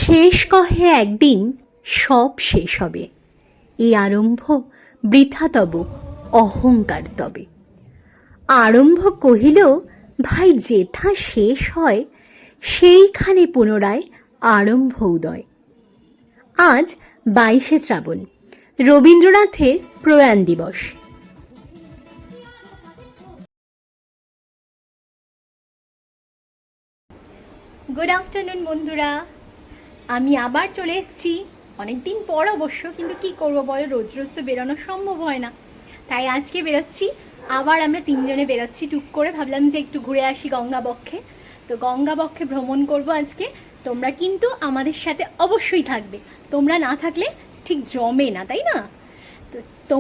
শেষ কহে একদিন সব শেষ হবে, এই আরম্ভ বৃথা তব অহংকার তবে। আরম্ভ কহিল ভাই যেথা শেষ হয়, সেইখানে পুনরায় আরম্ভ উদয়। আজ 22শে শ্রাবণ, রবীন্দ্রনাথের প্রয়াণ দিবস। গুড আফটারনুন বন্ধুরা, আমি আবার চলে এসেছি অনেকদিন পর অবশ্য, কিন্তু কি করবো বলো, রোজ রোজ তো বেরোনো সম্ভব হয় না, তাই আজকে বেরোচ্ছি। আবার আমরা তিনজনে বেরোচ্ছি টুক করে, ভাবলাম যে একটু ঘুরে আসি গঙ্গাবক্ষে। তো গঙ্গাবক্ষে ভ্রমণ করব আজকে। তোমরা কিন্তু আমাদের সাথে অবশ্যই থাকবে, তোমরা না থাকলে ঠিক জমে না, তাই না? তো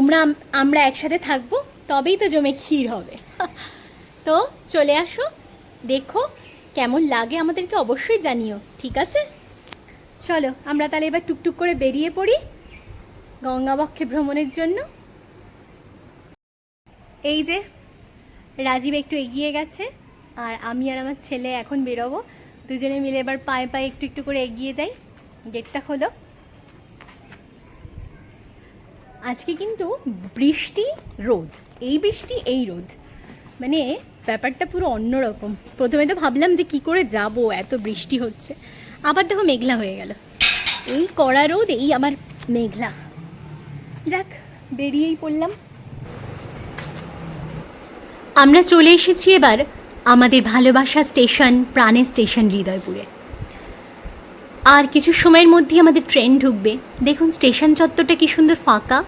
আমরা একসাথে থাকবো, তবেই তো জমে ক্ষীর হবে। তো চলে আসো, দেখো কেমন লাগে আমাদেরকে অবশ্যই জানিও, ঠিক আছে? চলো আমরা তাহলে এবার টুকটুক করে বেরিয়ে পড়ি গঙ্গাবক্ষে ভ্রমণের জন্য। এই যে রাজীব একটু এগিয়ে গেছে, আর আমি আর আমার ছেলে এখন বেরোবো। দুজনে মিলে এবার পায়ে পায়ে একটু একটু করে এগিয়ে যাই। গেটটা খোলো। আজকে কিন্তু বৃষ্টি রোদ, এই বৃষ্টি এই রোদ, মানে ব্যাপারটা পুরো অন্যরকম। প্রথমে তো ভাবলাম যে কি করে যাব, এত বৃষ্টি হচ্ছে, আবার দেখো মেঘলা হয়ে গেল। এই কড়া রোদ, এই আমার মেঘলা। যাক, বেরিয়েই পড়লাম। আমরা চলে এসেছি এবার আমাদের ভালোবাসা স্টেশন, প্রাণের স্টেশন হৃদয়পুরে। আর কিছু সময়ের মধ্যেই আমাদের ট্রেন ঢুকবে। দেখুন স্টেশন চত্বরটা কি সুন্দর ফাঁকা,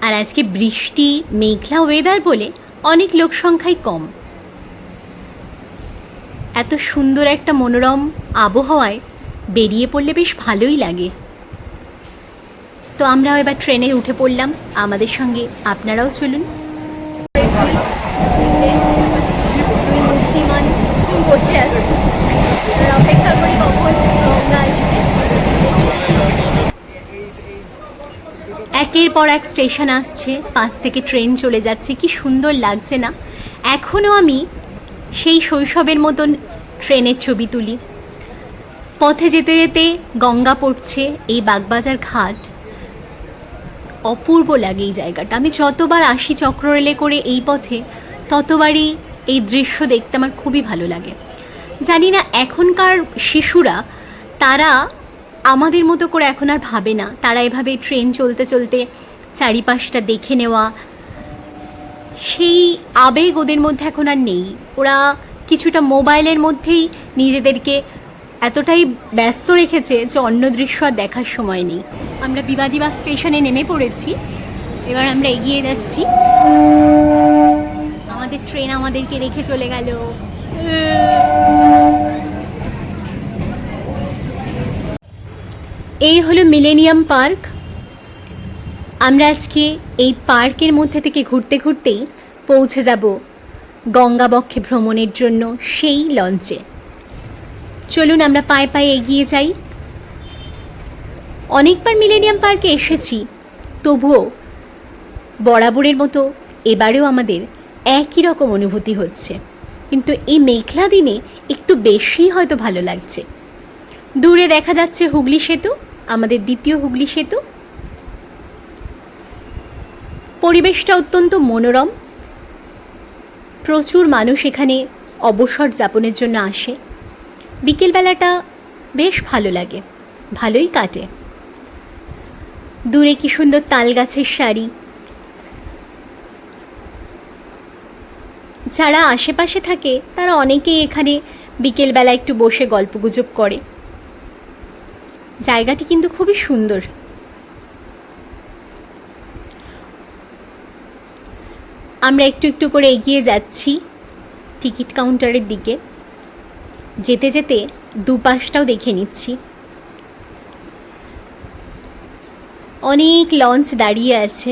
আর আজকে বৃষ্টি মেঘলা ওয়েদার বলে অনেক লোক সংখ্যাই কম। এত সুন্দর একটা মনোরম আবহাওয়ায় বেরিয়ে পড়লে বেশ ভালোই লাগে। তো আমরাও এবার ট্রেনে উঠে পড়লাম, আমাদের সঙ্গে আপনারাও চলুন। অপেক্ষা করি কখন গঙ্গা আসবে। একের পর এক স্টেশন আসছে, পাশ থেকে ট্রেন চলে যাচ্ছে, কি সুন্দর লাগছে না? এখনও আমি সেই শৈশবের মতন ট্রেনের ছবি তুলি। পথে যেতে যেতে গঙ্গা পড়ছে, এই বাগবাজার ঘাট, অপূর্ব লাগে এই জায়গাটা। আমি যতবার আসি চক্র রেলে করে এই পথে, ততবারই এই দৃশ্য দেখতে আমার খুবই ভালো লাগে। জানি না এখনকার শিশুরা, তারা আমাদের মতো করে এখন আর ভাবে না। তারা এভাবে ট্রেন চলতে চলতে চারিপাশটা দেখে নেওয়া, সেই আবেগ ওদের মধ্যে এখন আর নেই। ওরা কিছুটা মোবাইলের মধ্যেই নিজেদেরকে এতটাই ব্যস্ত রেখেছে যে অন্য দৃশ্য আর দেখার সময় নেই। আমরা বিবাদীবাগ স্টেশনে নেমে পড়েছি, এবার আমরা এগিয়ে যাচ্ছি। আমাদের ট্রেন আমাদেরকে রেখে চলে গেল। এই হলো মিলেনিয়াম পার্ক। আমরা আজকে এই পার্কের মধ্যে থেকে ঘুরতে ঘুরতেই পৌঁছে যাব গঙ্গাবক্ষে ভ্রমণের জন্য সেই লঞ্চে। চলুন আমরা পায়ে পায়ে এগিয়ে যাই। অনেকবার মিলেনিয়াম পার্কে এসেছি, তবুও বরাবরের মতো এবারেও আমাদের একই রকম অনুভূতি হচ্ছে, কিন্তু এই মেঘলা দিনে একটু বেশি হয়তো ভালো লাগছে। দূরে দেখা যাচ্ছে হুগলি সেতু, আমাদের দ্বিতীয় হুগলি সেতু। পরিবেশটা অত্যন্ত মনোরম, প্রচুর মানুষ এখানে অবসর যাপনের জন্য আসে। বিকেলবেলাটা বেশ ভালো লাগে, ভালোই কাটে। দূরে কি সুন্দর তাল গাছের সারি। যারা আশেপাশে থাকে তারা অনেকেই এখানে বিকেলবেলা একটু বসে গল্পগুজব করে। জায়গাটি কিন্তু খুবই সুন্দর। আমরা একটু একটু করে এগিয়ে যাচ্ছি টিকিট কাউন্টারের দিকে। যেতে যেতে দুপাশটাও দেখে নিচ্ছি। অনেক লঞ্চ দাঁড়িয়ে আছে।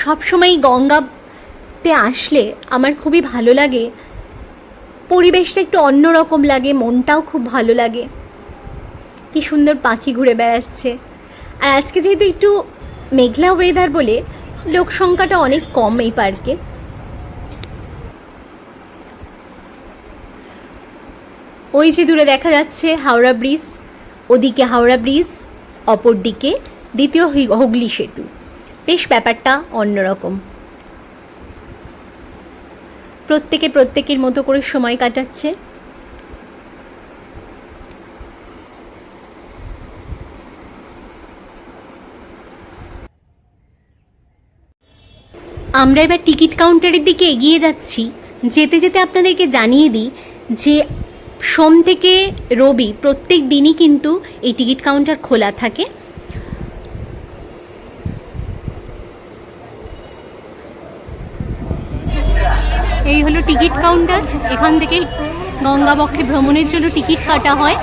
সবসময় গঙ্গাতে আসলে আমার খুবই ভালো লাগে, পরিবেশটা একটু অন্যরকম লাগে, মনটাও খুব ভালো লাগে। কি সুন্দর পাখি ঘুরে বেড়াচ্ছে। আর আজকে যেহেতু একটু মেঘলা ওয়েদার বলে লোক সংখ্যাটা অনেক কম এই পার্কে। ওই যে দূরে দেখা যাচ্ছে হাওড়া ব্রিজ, ওদিকে হাওড়া ব্রিজ, অপর দিকে দ্বিতীয় হুগলি সেতু। বেশ ব্যাপারটা অন্যরকম। প্রত্যেকে প্রত্যেকের মতো করে সময় কাটাচ্ছে। আমরা এবার টিকিট কাউন্টারের দিকে এগিয়ে যাচ্ছি। যেতে যেতে আপনাদেরকে জানিয়ে দিই যে সোম থেকে রবি প্রত্যেক দিনই কিন্তু এই টিকিট কাউন্টার খোলা থাকে। এই হলো টিকিট কাউন্টার। এখান থেকে গঙ্গাবক্ষে ভ্রমণের জন্য টিকিট কাটা হয়।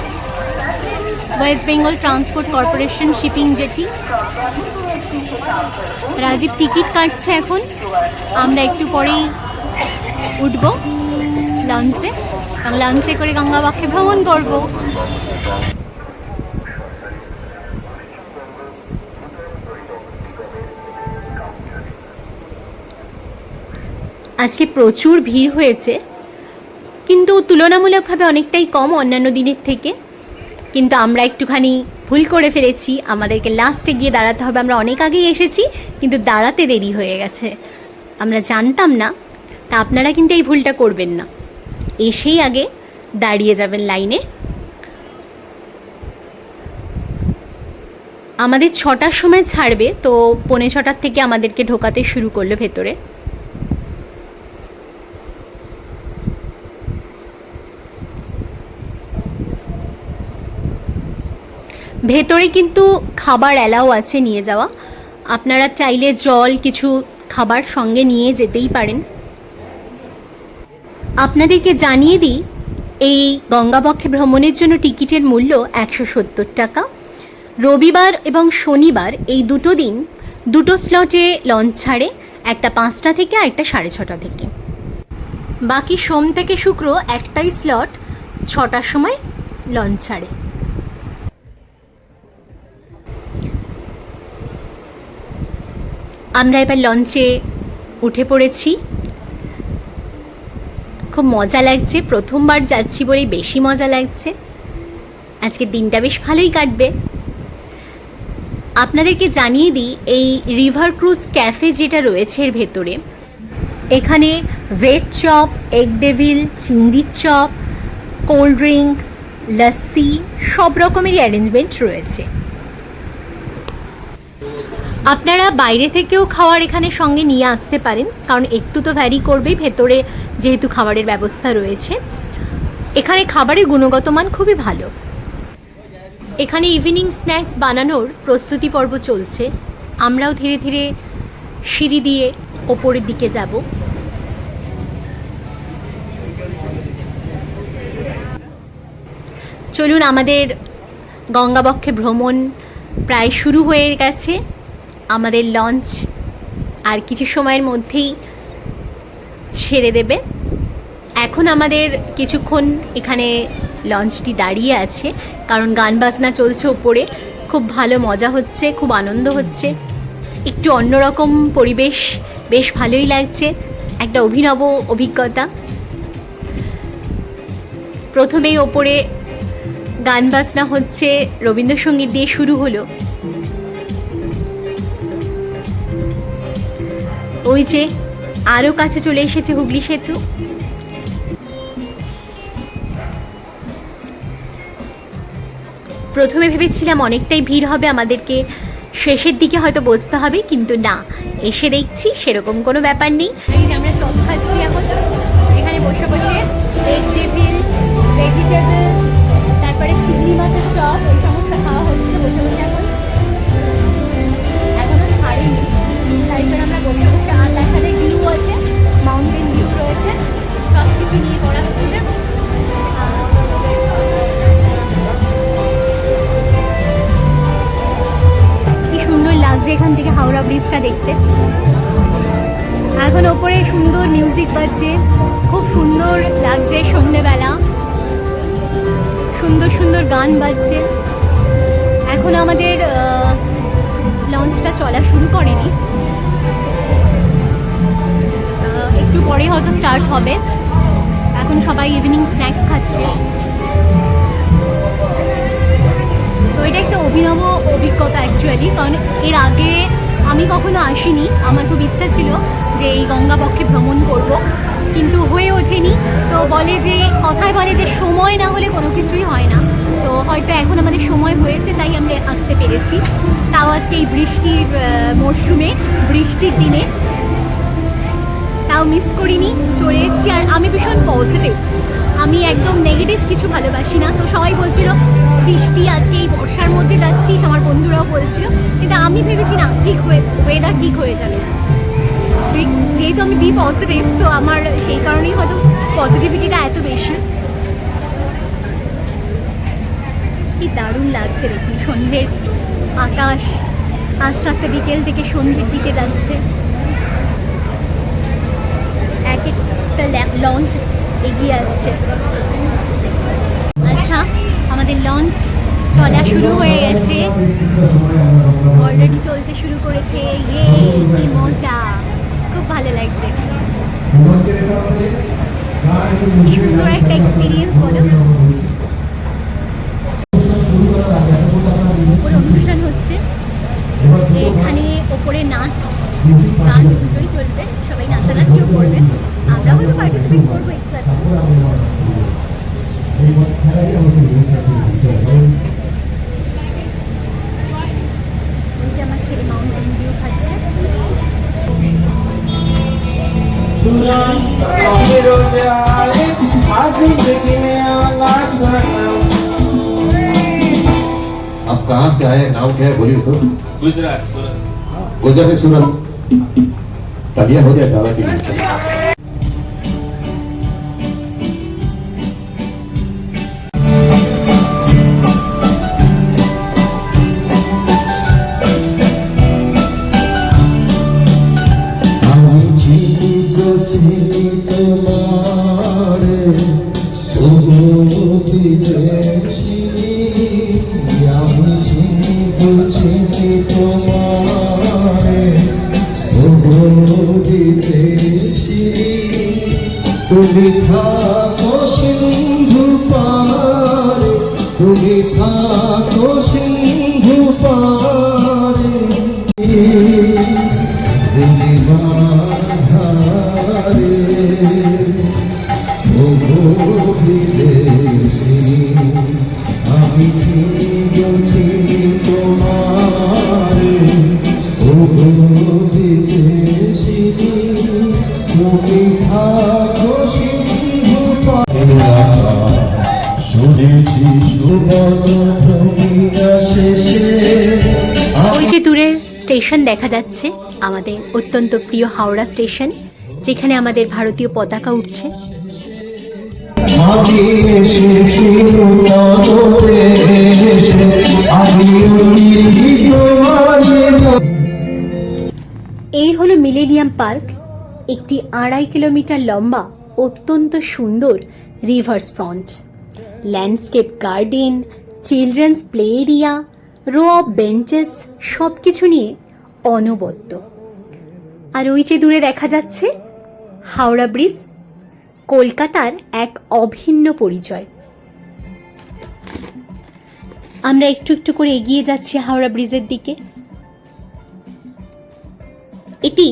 West Bengal transport corporation shipping jetty. Rajiv ticket কাটছে এখন। আমরা একটু পরেই উঠবো লঞ্চে, এবং লঞ্চে করে গঙ্গাবক্ষে ভ্রমণ করব। আজকে প্রচুর ভিড় হয়েছে, কিন্তু তুলনামূলকভাবে অনেকটাই কম অন্যান্য দিনের থেকে। কিন্তু আমরা একটুখানি ভুল করে ফেলেছি, আমাদেরকে লাস্টে গিয়ে দাঁড়াতে হবে। আমরা অনেক আগেই এসেছি, কিন্তু দাঁড়াতে দেরি হয়ে গেছে, আমরা জানতাম না। তা আপনারা কিন্তু এই ভুলটা করবেন না, এসেই আগে দাঁড়িয়ে যাবেন লাইনে। আমাদের 6টার সময় ছাড়বে, তো 6:45 থেকে আমাদেরকে ঢোকাতে শুরু করলো ভেতরে। ভেতরে কিন্তু খাবার অ্যালাউ আছে নিয়ে যাওয়া। আপনারা চাইলে জল, কিছু খাবার সঙ্গে নিয়ে যেতেই পারেন। আপনাদেরকে জানিয়ে দিই, এই গঙ্গাবক্ষে ভ্রমণের জন্য টিকিটের মূল্য 170 টাকা। রবিবার এবং শনিবার এই দুটো দিন দুটো স্লটে লঞ্চ ছাড়ে, একটা 5টা থেকে আর একটা 6:30 থেকে। বাকি সোম থেকে শুক্র একটাই স্লট, 6টার সময় লঞ্চ ছাড়ে। আমরা এবার লঞ্চে উঠে পড়েছি। খুব মজা লাগছে, প্রথমবার যাচ্ছি বলেই বেশি মজা লাগছে। আজকের দিনটা বেশ ভালোই কাটবে। আপনাদেরকে জানিয়ে দিই, এই রিভার ক্রুজ ক্যাফে যেটা রয়েছে এর ভেতরে, এখানে ভেজ চপ, এগ ডেভিল, চিংড়ির চপ, কোল্ড ড্রিঙ্ক, লস্যি সব রকমেরই অ্যারেঞ্জমেন্ট রয়েছে। আপনারা বাইরে থেকেও খাওয়ার এখানে সঙ্গে নিয়ে আসতে পারেন, কারণ একটু তো ভ্যারি করবেই ভেতরে, যেহেতু খাবারের ব্যবস্থা রয়েছে। এখানে খাবারের গুণগত মান খুবই ভালো। এখানে ইভিনিং স্ন্যাক্স বানানোর প্রস্তুতি পর্ব চলছে। আমরাও ধীরে ধীরে সিঁড়ি দিয়ে ওপরের দিকে যাব। চলুন, আমাদের গঙ্গাবক্ষে ভ্রমণ প্রায় শুরু হয়ে গেছে। আমাদের লঞ্চ আর কিছু সময়ের মধ্যেই ছেড়ে দেবে। এখন আমাদের কিছুক্ষণ এখানে লঞ্চটি দাঁড়িয়ে আছে, কারণ গান বাজনা চলছে ওপরে, খুব ভালো মজা হচ্ছে, খুব আনন্দ হচ্ছে। একটু অন্যরকম পরিবেশ, বেশ ভালোই লাগছে, একটা অভিনব অভিজ্ঞতা। প্রথমেই ওপরে গান বাজনা হচ্ছে, রবীন্দ্রসঙ্গীত দিয়ে শুরু হলো। ওই যে আরও কাছে চলে এসেছে হুগলি সেতু। প্রথমে ভেবেছিলাম অনেকটাই ভিড় হবে, আমাদেরকে শেষের দিকে হয়তো বসতে হবে, কিন্তু না, এসে দেখছি সেরকম কোনো ব্যাপার নেই। এই যে আমরা চপ খাচ্ছি এখন, এখানে বসে বসে এগ ডেভিল, ভেজিটেবল, তারপরে চিংড়ি মাছের চপ, এই সমস্ত খাওয়া হচ্ছে বসে বসে। এখনো ছাড়েনি, তারপরে আমরা বসে বসে, আর তার সাথে ভিউ আছে, মাউন্টেন ভিউ রয়েছে, সব কিছু নিয়ে করা হচ্ছে। কি সুন্দর লাগছে এখান থেকে হাওড়া ব্রিজটা দেখতে। এখন ওপরে সুন্দর মিউজিক বাজছে, খুব সুন্দর লাগছে। সন্ধ্যেবেলা সুন্দর সুন্দর গান বাজছে। এখন আমাদের লঞ্চটা চলা শুরু করেনি, একটু পরে হয়তো স্টার্ট হবে। এখন সবাই ইভিনিং স্ন্যাক্স খাচ্ছে। এটা একটা অভিনব অভিজ্ঞতা অ্যাকচুয়ালি, কারণ এর আগে আমি কখনো আসিনি। আমার খুব ইচ্ছা ছিল যে এই গঙ্গাবক্ষে ভ্রমণ করব, কিন্তু হয়ে ওঠেনি। তো বলে যে, কথায় বলে যে সময় না হলে কোনো কিছুই হয় না। তো হয়তো এখন আমাদের সময় হয়েছে, তাই আমরা আসতে পেরেছি। তাও আজকে এই বৃষ্টির মরশুমে, বৃষ্টির দিনে তাও মিস করিনি, চলে এসেছি। আর আমি ভীষণ পজিটিভ, আমি একদম নেগেটিভ কিছু ভালোবাসি না। তো সবাই বলছিল বৃষ্টি, আজকে এই বর্ষার মধ্যে যাচ্ছিস, আমার বন্ধুরাও বলছিল, কিন্তু আমি ভেবেছি না, ঠিক ওয়েদার ঠিক হয়ে যাবে। যেহেতু আমি বি পজিটিভ, তো আমার সেই কারণেই হয়তো পজিটিভিটিটা এত বেশি। কি দারুণ লাগছে দেখুন, সন্ধ্যের আকাশ আস্তে আস্তে বিকেল থেকে সন্ধ্যের দিকে যাচ্ছে। এক একটা লঞ্চ এগিয়ে আসছে। আচ্ছা, আমাদের লঞ্চ চলা শুরু হয়ে গেছে, অলরেডি চলতে শুরু করেছে। ইয়ে, কি মজা, খুব ভালো লাগছে। কি সুন্দর একটা এক্সপিরিয়েন্স বলো। ওপরে অনুষ্ঠান হচ্ছে, এখানে ওপরে নাচ গান দুটোই চলবে, সবাই নাচানাচিও করবে। আমরা হয়তো পার্টিসিপেট করবো একটু একটু। ওই যে আমার ছেলে মাউন্টেন ভিউ খাচ্ছে। आप कहाँ से आए, नाम क्या है बोलिए तो? गुजरात, सूरत। गुजरात से सूरत, तबिया हो जाए दादा की। তুমি থাকো সিন্ধু পারে, তুমি থাকো সিন্ধু পারে, দিবাধারে ও বিদেশী, আমি চিনি তোমারে ও বিদেশী, তুমি থাকো সিন্ধু পারে। শুনেছি শেষে ওই যে দূরের স্টেশন দেখা যাচ্ছে, আমাদের অত্যন্ত প্রিয় হাওড়া স্টেশন, যেখানে আমাদের ভারতীয় পতাকা উঠছে। আমি এসেছি তোমারে, আমি এই হলো মিলেনিয়াম পার্ক, একটি 2.5 কিলোমিটার লম্বা অত্যন্ত সুন্দর rivers front, landscape garden, children's play area, row of benches, সব কিছু নিয়ে অনবদ্য। আর ওই যে দূরে দেখা যাচ্ছে হাওড়া ব্রিজ, কলকাতার এক অভিন্ন পরিচয়। আমরা একটু একটু করে এগিয়ে যাচ্ছি হাওড়া ব্রিজের দিকে। এটি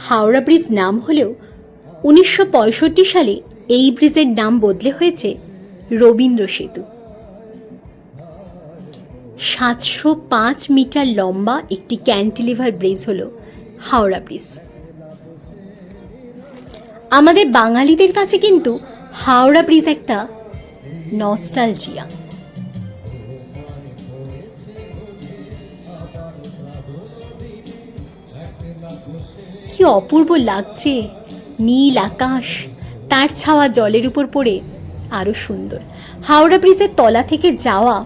হাওড়া ব্রিজ নাম হলেও 1965 সালে এই ব্রিজের নাম বদলে হয়েছে রবীন্দ্র সেতু। 705 মিটার লম্বা একটি ক্যান্টিলিভার ব্রিজ হলো হাওড়া ব্রিজ। আমাদের বাঙালিদের কাছে কিন্তু হাওড়া ব্রিজ একটা নস্টালজিয়া। কি অপূর্ব লাগছে, নীল আকাশ, তার ছাওয়া জলের উপর পড়ে আরো সুন্দর। হাওড়া ব্রিজের তলা থেকে যাওয়া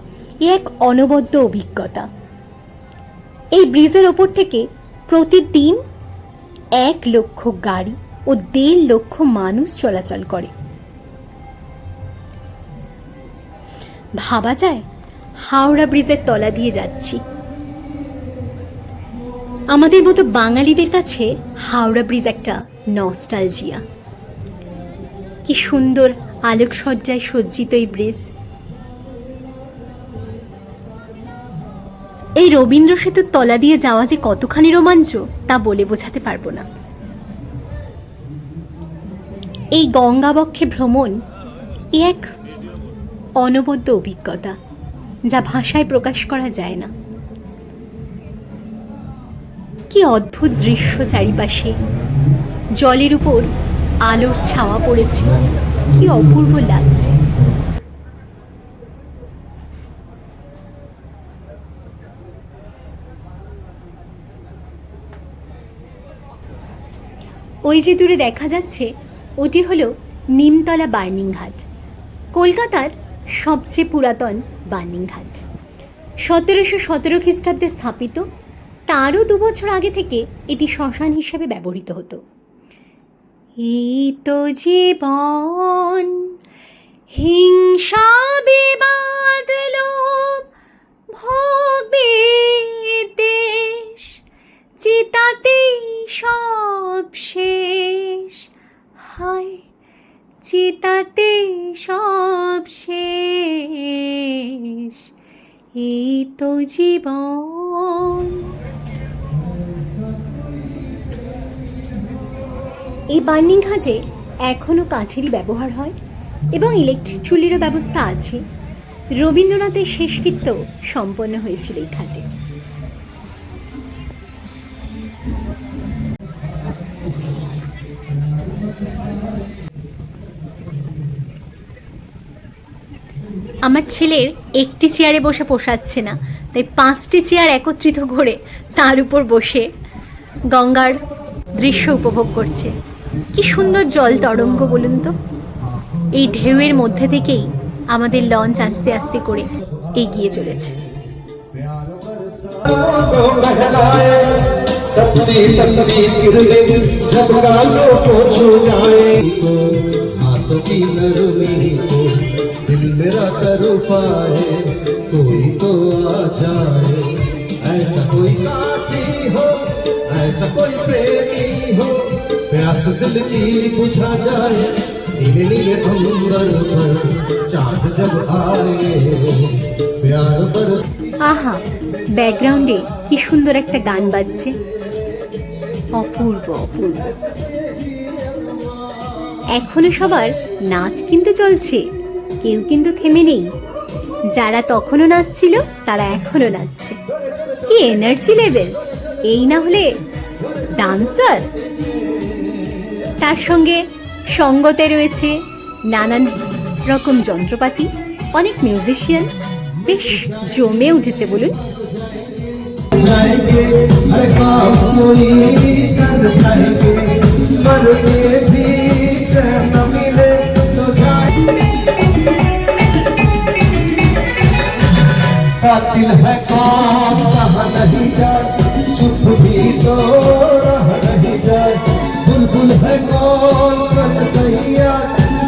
এক অনবদ্য অভিজ্ঞতা। এই ব্রিজের ওপর থেকে প্রতিদিন 1 লক্ষ গাড়ি ও 1.5 লক্ষ মানুষ চলাচল করে। ভাবা যায় হাওড়া ব্রিজের তলা দিয়ে যাচ্ছি। আমাদের মতো বাঙালিদের কাছে হাওড়া ব্রিজ একটা নস্টালজিয়া। কি সুন্দর আলোকসজ্জায় সজ্জিত এই ব্রিজ। এই রবীন্দ্র সেতুর তলা দিয়ে যাওয়া যে কতখানি রোমাঞ্চ তা বলে বোঝাতে পারবো না। এই গঙ্গাবক্ষে ভ্রমণ এক অনবদ্য অভিজ্ঞতা, যা ভাষায় প্রকাশ করা যায় না। কি অদ্ভুত দৃশ্য চারিপাশে, জলের উপর আলোর ছাওয়া পড়েছে, কি অপূর্ব লাগছে। ওই যে দূরে দেখা যাচ্ছে, ওটি হলো নিমতলা বার্নিংঘাট, কলকাতার সবচেয়ে পুরাতন বার্নিংঘাট। 1717 খ্রিস্টাব্দে স্থাপিত। তারও 2 বছর আগে থেকে এটি শ্মশান হিসেবে ব্যবহৃত হতো। এই তো জীবন, হিংসা বিবাদ লোভ ভোগ বিদ্বেষ, চিতাতেই সব শেষ, হায় চিতাতে সব শেষ, এই তো জীবন। এই বার্নিংঘাটে এখনও কাঠেরই ব্যবহার হয় এবং ইলেকট্রিক চুল্লিরও ব্যবস্থা আছে। রবীন্দ্রনাথের শেষকৃত্য সম্পন্ন হয়েছিল এই ঘাটে। আমার ছেলের একটি চেয়ারে বসে পোষাচ্ছে না, তাই 5টি চেয়ার একত্রিত করে তার উপর বসে গঙ্গার দৃশ্য উপভোগ করছে। কি সুন্দর জল তরঙ্গ বলুন তো। এই ঢেউয়ের মধ্যে থেকেই আমাদের লঞ্চ আস্তে আস্তে করে এগিয়ে চলেছে। मेरा कर पाए कोई तो आ जाए, ऐसा कोई साथी हो, ऐसा कोई प्रेमी हो, प्यास दिल की बुझा जाए, नीले नीले अंबर पर चाँद जब आए, प्यार पर। আহা, ব্যাকগ্রাউন্ডে কি সুন্দর একটা গান বাজছে, অপূর্ব অপূর্ব। এখনো সবার নাচ কিন্তু চলছে, কেউ কিন্তু থেমে নেই। যারা তখনও নাচছিল তারা এখনো নাচছে। কি এনার্জি লেভেল! এই না হলে ডান্সার। তার সঙ্গে সঙ্গতে রয়েছে নানান রকম যন্ত্রপাতি, অনেক মিউজিশিয়ান। বেশ জমে উঠেছে বলুন। कातिल है कौन कहाँ नहीं जाए, चुप भी तो रह नहीं जाए, बुलबुल है कौन कल सैया,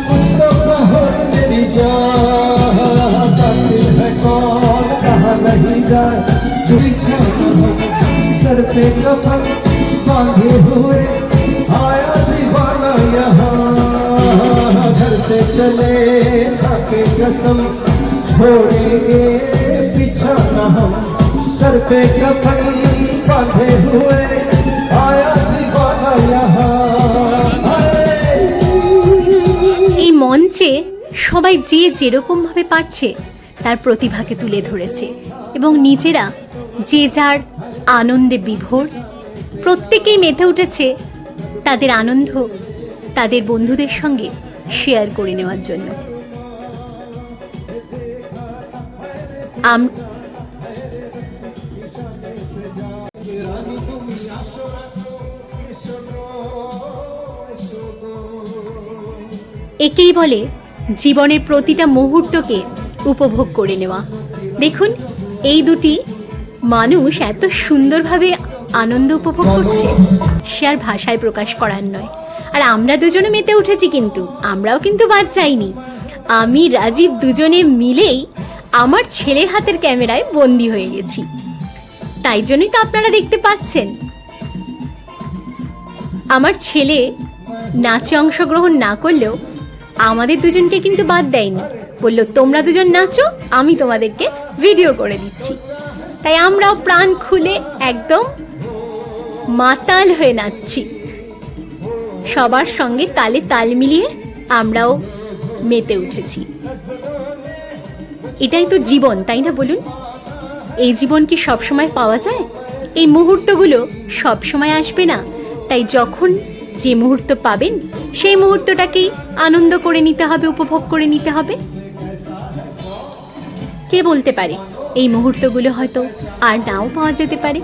कुछ तो कहो मेरी जान। कातिल है कौन कहाँ नहीं जाए, पीछे सर पे कफन बांधे हुए आया दीवाना यहाँ, घर से चले खाके कसम छोड़ेंगे बिछाना हम, सर पे कफन बांधे हुए आया दीवाना यहाँ। এই মঞ্চে সবাই যে যেরকম ভাবে পারছে তার প্রতিভাকে তুলে ধরেছে এবং নিজেরা যে যার আনন্দে বিভোর। প্রত্যেকেই মেতে উঠেছে তাদের আনন্দ তাদের বন্ধুদের সঙ্গে শেয়ার করে নেওয়ার জন্য। একেই বলে জীবনের প্রতিটা মুহূর্তকে উপভোগ করে নেওয়া। দেখুন, এই দুটি মানুষ এত সুন্দরভাবে আনন্দ উপভোগ করছে, সে আর ভাষায় প্রকাশ করার নয়। আর আমরা দুজনে মেতে উঠেছি, কিন্তু আমরাও কিন্তু বাদ যাইনি। আমি রাজীব দুজনে মিলেই আমার ছেলের হাতের ক্যামেরায় বন্দী হয়ে গেছি। তাই জন্যই তো আপনারা দেখতে পাচ্ছেন। আমার ছেলে নাচে অংশগ্রহণ না করলেও আমাদের দুজনকে কিন্তু বাদ দেয়নি, বলল তোমরা দুজন নাচো, আমি তোমাদেরকে ভিডিও করে দিচ্ছি। তাই আমরাও প্রাণ খুলে একদম মাতাল হয়ে নাচছি। সবার সঙ্গে তালে তাল মিলিয়ে আমরাও মেতে উঠেছি। এটাই তো জীবন, তাই না বলুন? এই জীবন কি সবসময় পাওয়া যায়? এই মুহূর্তগুলো সবসময় আসবে না। তাই যখন যে মুহূর্ত পাবেন সেই মুহূর্তটাকেই আনন্দ করে নিতে হবে, উপভোগ করে নিতে হবে। কে বলতে পারে এই মুহূর্তগুলো হয়তো আর নাও পাওয়া যেতে পারে।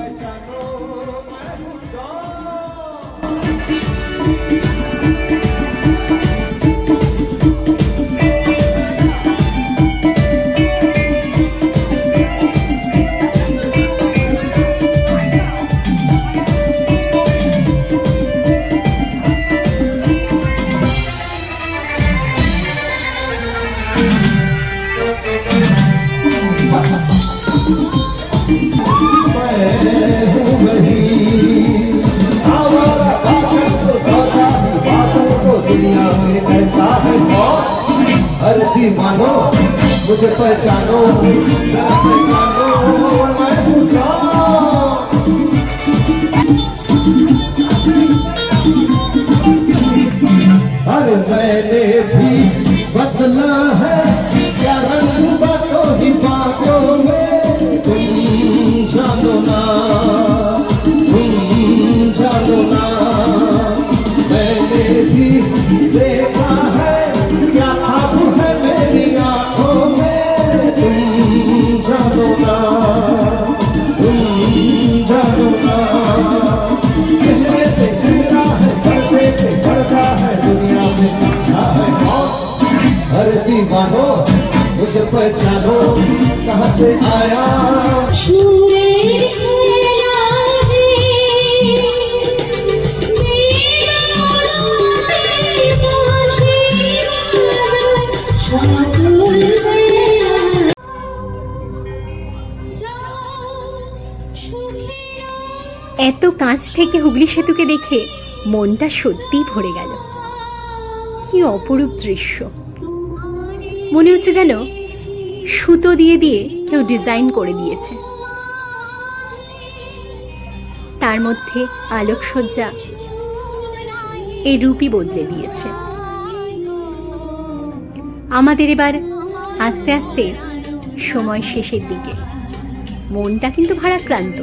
हर दीवानो मुझे पहचानो, पहचानो मैं हूँ अरे मैंने भी बदला है क्या रंग बातों ही बातों में, तुम जानो ना, तुम जानो ना। मैंने भी देखा है क्या ख्वाब है मेरी आंखों में, तुम जानो ना, तुम जानो ना। चेहरे पे चेहरा है, पर्दे पे पर्दा है, दुनिया में समझा है कौन। हर दीवानो मुझे पहचानो, कहाँ से आया এত কাছ থেকে হুগলি সেতুকে দেখে মনটা সত্যিই ভরে গেল। কি অপরূপ দৃশ্য! মনে হচ্ছে যেন সুতো দিয়ে দিয়ে কেউ ডিজাইন করে দিয়েছে। তার মধ্যে আলোকসজ্জা এই রূপই বদলে দিয়েছে। আমাদের এবার আস্তে আস্তে সময় শেষের দিকে, মনটা কিন্তু ভারাক্রান্ত।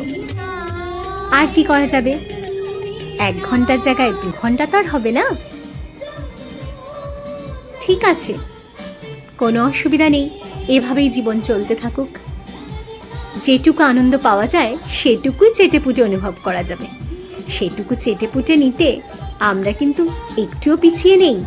আর কি করা যাবে? 1 ঘন্টার জায়গায় 2 ঘন্টা তো আর হবে না। ঠিক আছে, কোনো অসুবিধা নেই, এভাবেই জীবন চলতে থাকুক। যেটুকু আনন্দ পাওয়া যায় সেটুকুই চেটেপুটে অনুভব করা যাবে। সেটুকু চেটেপুটে নিতে আমরা কিন্তু একটুও পিছিয়ে নেই।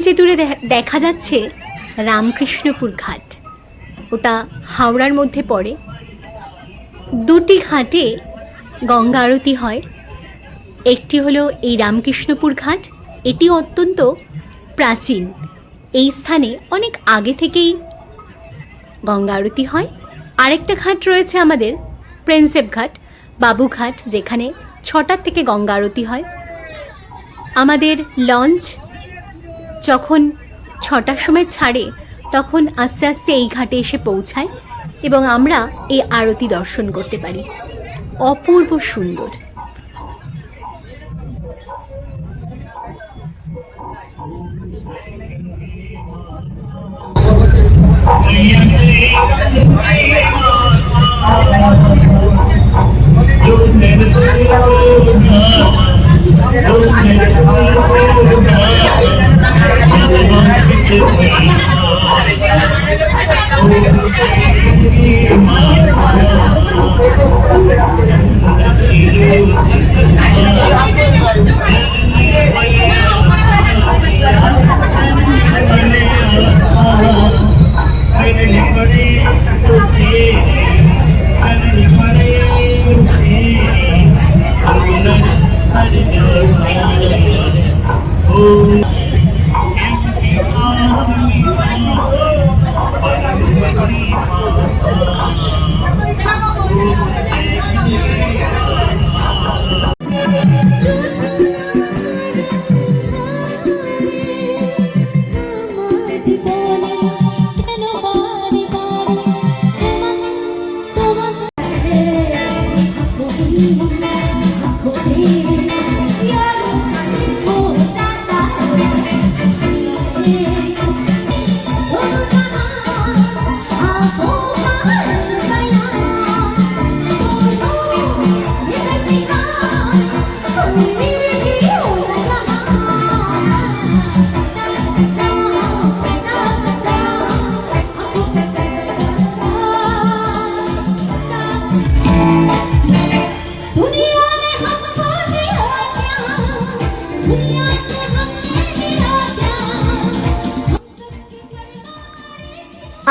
যে দূরে দেখা যাচ্ছে রামকৃষ্ণপুর ঘাট, ওটা হাওড়ার মধ্যে পড়ে। দুটি ঘাটে গঙ্গা আরতি হয়। একটি হলো এই রামকৃষ্ণপুর ঘাট, এটি অত্যন্ত প্রাচীন। এই স্থানে অনেক আগে থেকেই গঙ্গা আরতি হয়। আরেকটা ঘাট রয়েছে আমাদের প্রিন্সেপ ঘাট, বাবুঘাট, যেখানে 6টার থেকে গঙ্গা আরতি হয়। আমাদের লঞ্চ যখন 6টার সময় ছাড়ে তখন আস্তে আস্তে এই ঘাটে এসে পৌঁছায় এবং আমরা এই আরতি দর্শন করতে পারি। অপূর্ব সুন্দর।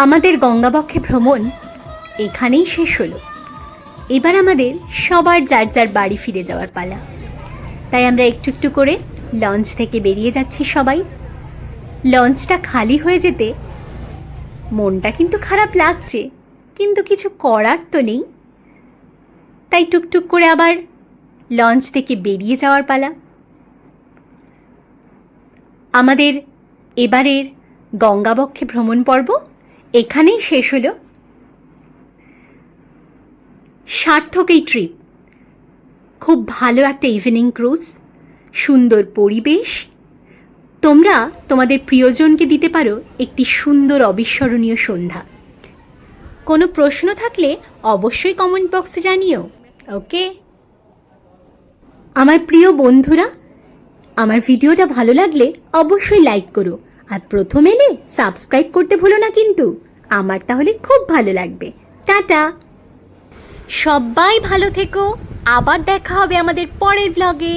আমাদের গঙ্গাবক্ষে ভ্রমণ এখানেই শেষ হলো। এবার আমাদের সবার যার যার বাড়ি ফিরে যাওয়ার পালা। তাই আমরা একটু একটু করে লঞ্চ থেকে বেরিয়ে যাচ্ছি সবাই। লঞ্চটা খালি হয়ে যেতে মনটা কিন্তু খারাপ লাগছে, কিন্তু কিছু করার তো নেই। তাই টুকটুক করে আবার লঞ্চ থেকে বেরিয়ে যাওয়ার পালা। আমাদের এবারের গঙ্গাবক্ষে ভ্রমণ পর্ব এখানেই শেষ হলো। সার্থক এই ট্রিপ। খুব ভালো একটা ইভিনিং ক্রুজ, সুন্দর পরিবেশ। তোমরা তোমাদের প্রিয়জনকে দিতে পারো একটি সুন্দর অবিস্মরণীয় সন্ধ্যা। কোনো প্রশ্ন থাকলে অবশ্যই কমেন্ট বক্সে জানিও। ওকে, আমার প্রিয় বন্ধুরা, আমার ভিডিওটা ভালো লাগলে অবশ্যই লাইক করো, আর প্রথম এলে সাবস্ক্রাইব করতে ভুলো না কিন্তু। আমার তাহলে খুব ভালো লাগবে। টাটা, সবাই ভালো থেকো। আবার দেখা হবে আমাদের পরের ব্লগে।